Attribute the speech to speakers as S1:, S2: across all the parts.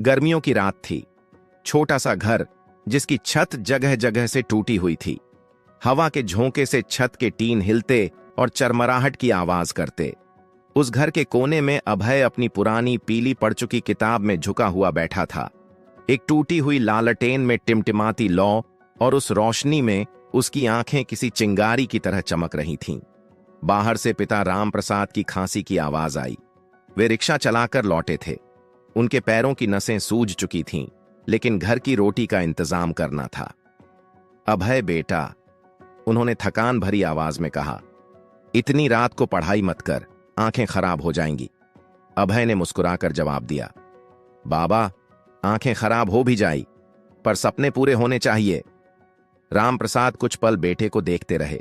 S1: गर्मियों की रात थी। छोटा सा घर जिसकी छत जगह जगह से टूटी हुई थी। हवा के झोंके से छत के टीन हिलते और चरमराहट की आवाज करते। उस घर के कोने में अभय अपनी पुरानी पीली पड़ चुकी किताब में झुका हुआ बैठा था। एक टूटी हुई लालटेन में टिमटिमाती लौ और उस रोशनी में उसकी आंखें किसी चिंगारी की तरह चमक रही थीं। बाहर से पिता राम प्रसाद की खांसी की आवाज आई। वे रिक्शा चलाकर लौटे थे। उनके पैरों की नसें सूज चुकी थीं, लेकिन घर की रोटी का इंतजाम करना था। अभय बेटा, उन्होंने थकान भरी आवाज में कहा, इतनी रात को पढ़ाई मत कर, आंखें खराब हो जाएंगी। अभय ने मुस्कुराकर जवाब दिया, बाबा, आंखें खराब हो भी जाई, पर सपने पूरे होने चाहिए। रामप्रसाद कुछ पल बेटे को देखते रहे।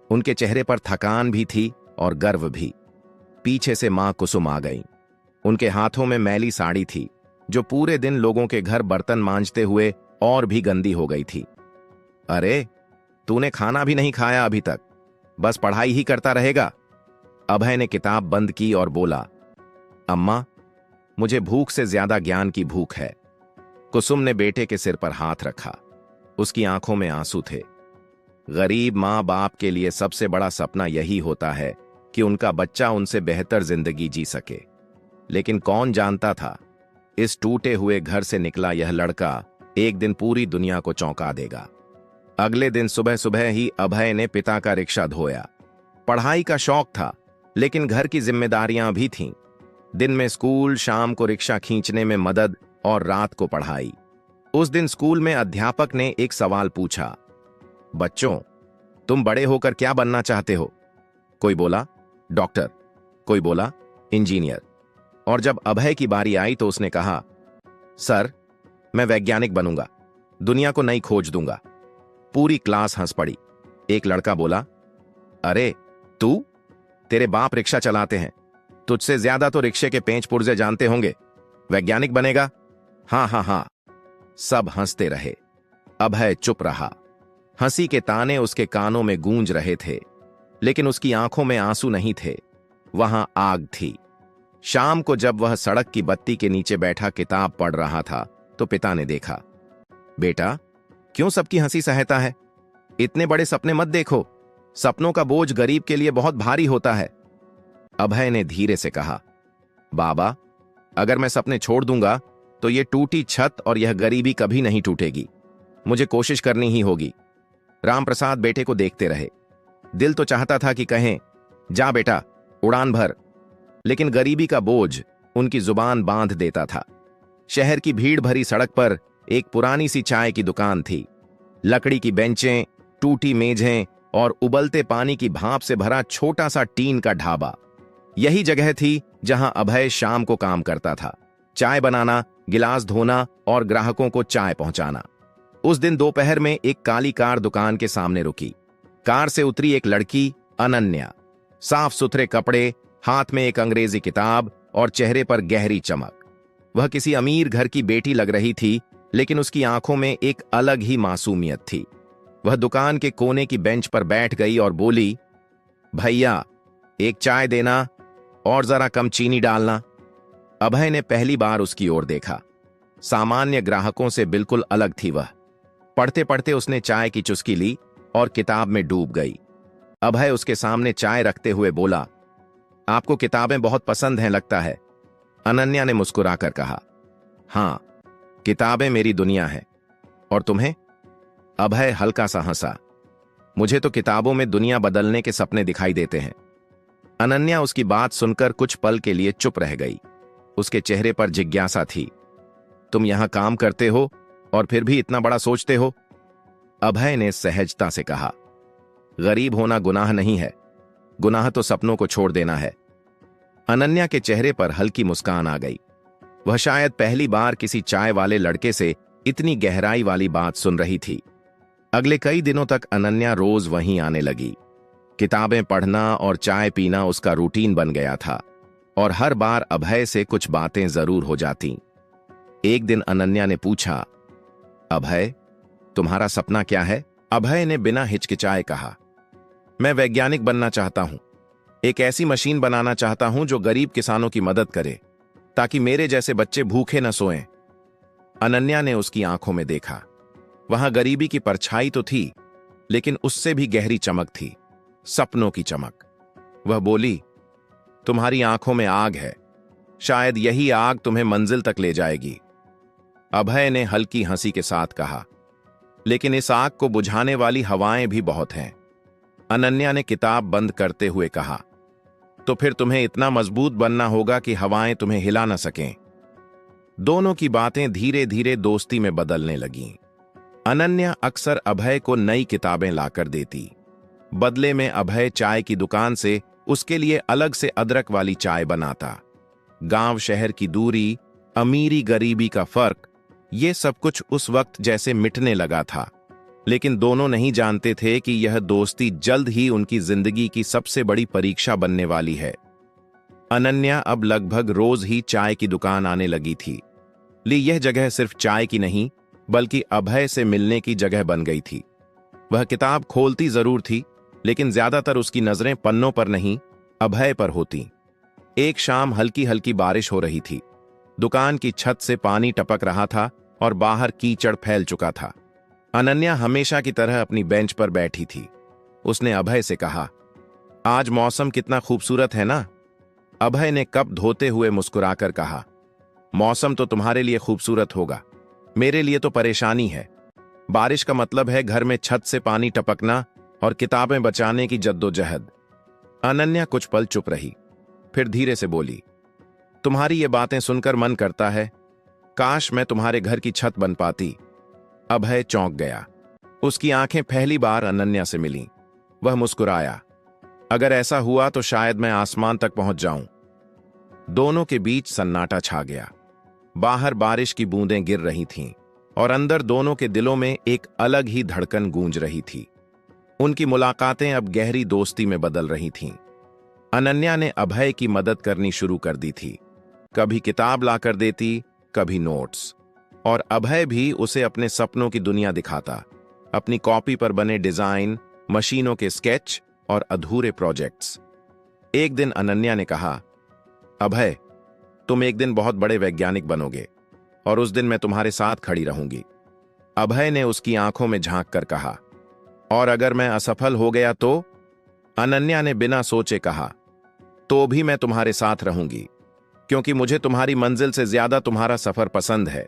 S1: उनके चेहरे पर थकान भी थी और गर्व भी। पीछे से मां कुसुम आ गईं। उनके हाथों में मैली साड़ी थी, जो पूरे दिन लोगों के घर बर्तन मांजते हुए और भी गंदी हो गई थी। अरे, तूने खाना भी नहीं खाया अभी तक, बस पढ़ाई ही करता रहेगा। अभय ने किताब बंद की और बोला, अम्मा, मुझे भूख से ज्यादा ज्ञान की भूख है। कुसुम ने बेटे के सिर पर हाथ रखा। उसकी आंखों में आंसू थे। गरीब मां बाप के लिए सबसे बड़ा सपना यही होता है कि उनका बच्चा उनसे बेहतर जिंदगी जी सके। लेकिन कौन जानता था, इस टूटे हुए घर से निकला यह लड़का एक दिन पूरी दुनिया को चौंका देगा। अगले दिन सुबह सुबह ही अभय ने पिता का रिक्शा धोया। पढ़ाई का शौक था, लेकिन घर की जिम्मेदारियां भी थीं। दिन में स्कूल, शाम को रिक्शा खींचने में मदद और रात को पढ़ाई। उस दिन स्कूल में अध्यापक ने एक सवाल पूछा, बच्चों, तुम बड़े होकर क्या बनना चाहते हो? कोई बोला डॉक्टर, कोई बोला इंजीनियर, और जब अभय की बारी आई तो उसने कहा, सर, मैं वैज्ञानिक बनूंगा, दुनिया को नई खोज दूंगा। पूरी क्लास हंस पड़ी। एक लड़का बोला, अरे तू, तेरे बाप रिक्शा चलाते हैं, तुझसे ज्यादा तो रिक्शे के पेंच पुर्जे जानते होंगे, वैज्ञानिक बनेगा? हाँ हाँ हाँ। सब हंसते रहे। अभय चुप रहा। हंसी के ताने उसके कानों में गूंज रहे थे, लेकिन उसकी आंखों में आंसू नहीं थे, वहां आग थी। शाम को जब वह सड़क की बत्ती के नीचे बैठा किताब पढ़ रहा था तो पिता ने देखा, बेटा, क्यों सबकी हंसी सहता है? इतने बड़े सपने मत देखो, सपनों का बोझ गरीब के लिए बहुत भारी होता है। अभय ने धीरे से कहा, बाबा, अगर मैं सपने छोड़ दूंगा तो ये टूटी छत और यह गरीबी कभी नहीं टूटेगी। मुझे कोशिश करनी ही होगी। रामप्रसाद बेटे को देखते रहे। दिल तो चाहता था कि कहें, जा बेटा, उड़ान भर, लेकिन गरीबी का बोझ उनकी जुबान बांध देता था। शहर की भीड़ भरी सड़क पर एक पुरानी सी चाय की दुकान थी। लकड़ी की बेंचें, टूटी मेजें और उबलते पानी की भाप से भरा छोटा सा टीन का ढाबा। यही जगह थी जहां अभय शाम को काम करता था, चाय बनाना, गिलास धोना और ग्राहकों को चाय पहुंचाना। उस दिन दोपहर में एक काली कार दुकान के सामने रुकी। कार से उतरी एक लड़की, अनन्या। साफ सुथरे कपड़े, हाथ में एक अंग्रेजी किताब और चेहरे पर गहरी चमक। वह किसी अमीर घर की बेटी लग रही थी, लेकिन उसकी आंखों में एक अलग ही मासूमियत थी। वह दुकान के कोने की बेंच पर बैठ गई और बोली, भैया, एक चाय देना और जरा कम चीनी डालना। अभय ने पहली बार उसकी ओर देखा। सामान्य ग्राहकों से बिल्कुल अलग थी वह। पढ़ते पढ़ते उसने चाय की चुस्की ली और किताब में डूब गई। अभय उसके सामने चाय रखते हुए बोला, आपको किताबें बहुत पसंद हैं लगता है। अनन्या ने मुस्कुराकर कहा, हां, किताबें मेरी दुनिया है। और तुम्हें? अभय हल्का सा हंसा, मुझे तो किताबों में दुनिया बदलने के सपने दिखाई देते हैं। अनन्या उसकी बात सुनकर कुछ पल के लिए चुप रह गई। उसके चेहरे पर जिज्ञासा थी। तुम यहां काम करते हो और फिर भी इतना बड़ा सोचते हो? अभय ने सहजता से कहा, गरीब होना गुनाह नहीं है, गुनाह तो सपनों को छोड़ देना है। अनन्या के चेहरे पर हल्की मुस्कान आ गई। वह शायद पहली बार किसी चाय वाले लड़के से इतनी गहराई वाली बात सुन रही थी। अगले कई दिनों तक अनन्या रोज वहीं आने लगी। किताबें पढ़ना और चाय पीना उसका रूटीन बन गया था, और हर बार अभय से कुछ बातें जरूर हो जाती। एक दिन अनन्या ने पूछा, अभय, तुम्हारा सपना क्या है? अभय ने बिना हिचकिचाए कहा, मैं वैज्ञानिक बनना चाहता हूं। एक ऐसी मशीन बनाना चाहता हूं जो गरीब किसानों की मदद करे, ताकि मेरे जैसे बच्चे भूखे न सोएं। अनन्या ने उसकी आंखों में देखा। वहां गरीबी की परछाई तो थी, लेकिन उससे भी गहरी चमक थी, सपनों की चमक। वह बोली, तुम्हारी आंखों में आग है, शायद यही आग तुम्हें मंजिल तक ले जाएगी। अभय ने हल्की हंसी के साथ कहा, लेकिन इस आग को बुझाने वाली हवाएं भी बहुत हैं। अनन्या ने किताब बंद करते हुए कहा, तो फिर तुम्हें इतना मजबूत बनना होगा कि हवाएं तुम्हें हिला न सकें। दोनों की बातें धीरे धीरे दोस्ती में बदलने लगीं। अनन्या अक्सर अभय को नई किताबें लाकर देती। बदले में अभय चाय की दुकान से उसके लिए अलग से अदरक वाली चाय बनाता। गांव शहर की दूरी, अमीरी गरीबी का फर्क, ये सब कुछ उस वक्त जैसे मिटने लगा था। लेकिन दोनों नहीं जानते थे कि यह दोस्ती जल्द ही उनकी जिंदगी की सबसे बड़ी परीक्षा बनने वाली है। अनन्या अब लगभग रोज ही चाय की दुकान आने लगी थी। यह जगह सिर्फ चाय की नहीं, बल्कि अभय से मिलने की जगह बन गई थी। वह किताब खोलती जरूर थी, लेकिन ज्यादातर उसकी नजरें पन्नों पर नहीं, अभय पर होती। एक शाम हल्की हल्की बारिश हो रही थी। दुकान की छत से पानी टपक रहा था और बाहर कीचड़ फैल चुका था। अनन्या हमेशा की तरह अपनी बेंच पर बैठी थी। उसने अभय से कहा, आज मौसम कितना खूबसूरत है ना? अभय ने कप धोते हुए मुस्कुराकर कहा, मौसम तो तुम्हारे लिए खूबसूरत होगा, मेरे लिए तो परेशानी है। बारिश का मतलब है घर में छत से पानी टपकना और किताबें बचाने की जद्दोजहद। अनन्या कुछ पल चुप रही, फिर धीरे से बोली, तुम्हारी ये बातें सुनकर मन करता है काश मैं तुम्हारे घर की छत बन पाती। अभय चौंक गया। उसकी आंखें पहली बार अनन्या से मिलीं। वह मुस्कुराया, अगर ऐसा हुआ तो शायद मैं आसमान तक पहुंच जाऊं। दोनों के बीच सन्नाटा छा गया। बाहर बारिश की बूंदें गिर रही थीं और अंदर दोनों के दिलों में एक अलग ही धड़कन गूंज रही थी। उनकी मुलाकातें अब गहरी दोस्ती में बदल रही थीं। अनन्या ने अभय की मदद करनी शुरू कर दी थी। कभी किताब लाकर देती, कभी नोट्स, और अभय भी उसे अपने सपनों की दुनिया दिखाता, अपनी कॉपी पर बने डिजाइन, मशीनों के स्केच और अधूरे प्रोजेक्ट्स। एक दिन अनन्या ने कहा, अभय, तुम एक दिन बहुत बड़े वैज्ञानिक बनोगे और उस दिन मैं तुम्हारे साथ खड़ी रहूंगी। अभय ने उसकी आंखों में झांक कर कहा, और अगर मैं असफल हो गया तो? अनन्या ने बिना सोचे कहा, तो भी मैं तुम्हारे साथ रहूंगी, क्योंकि मुझे तुम्हारी मंजिल से ज्यादा तुम्हारा सफर पसंद है।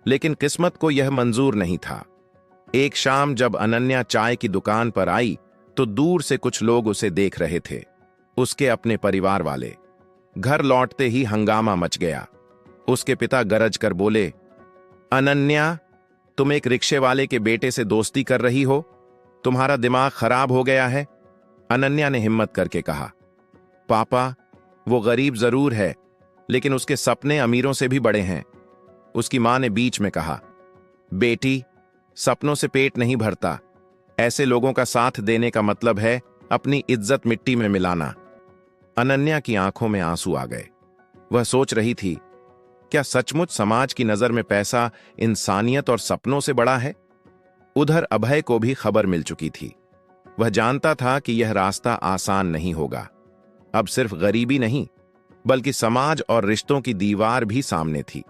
S1: लेकिन किस्मत को यह मंजूर नहीं था। एक शाम जब अनन्या चाय की दुकान पर आई तो दूर से कुछ लोग उसे देख रहे थे, उसके अपने परिवार वाले। घर लौटते ही हंगामा मच गया। उसके पिता गरज कर बोले, अनन्या, तुम एक रिक्शे वाले के बेटे से दोस्ती कर रही हो? तुम्हारा दिमाग खराब हो गया है। अनन्या ने हिम्मत करके कहा, पापा, वो गरीब जरूर है, लेकिन उसके सपने अमीरों से भी बड़े हैं। उसकी मां ने बीच में कहा, बेटी, सपनों से पेट नहीं भरता। ऐसे लोगों का साथ देने का मतलब है अपनी इज्जत मिट्टी में मिलाना। अनन्या की आंखों में आंसू आ गए। वह सोच रही थी, क्या सचमुच समाज की नजर में पैसा इंसानियत और सपनों से बड़ा है? उधर अभय को भी खबर मिल चुकी थी। वह जानता था कि यह रास्ता आसान नहीं होगा। अब सिर्फ गरीबी नहीं, बल्कि समाज और रिश्तों की दीवार भी सामने थी।